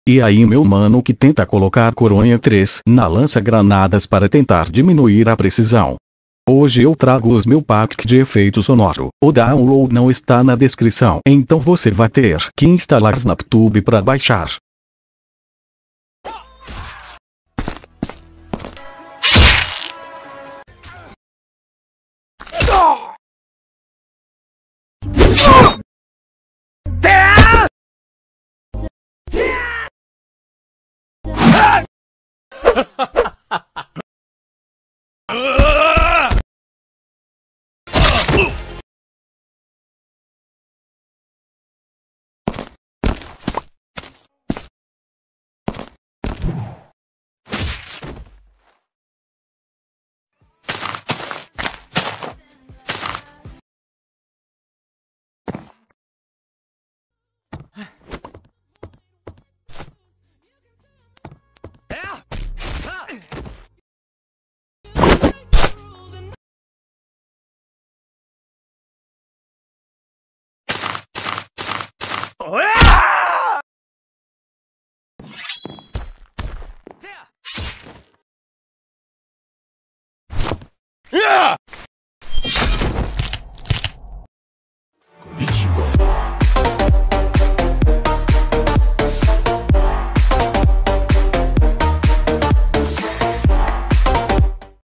E aí meu mano que tenta colocar Coronha 3 na lança-granadas para tentar diminuir a precisão. Hoje eu trago os meu pack de efeito sonoro. O download não está na descrição, então você vai ter que instalar Snaptube para baixar. Oh, yeah!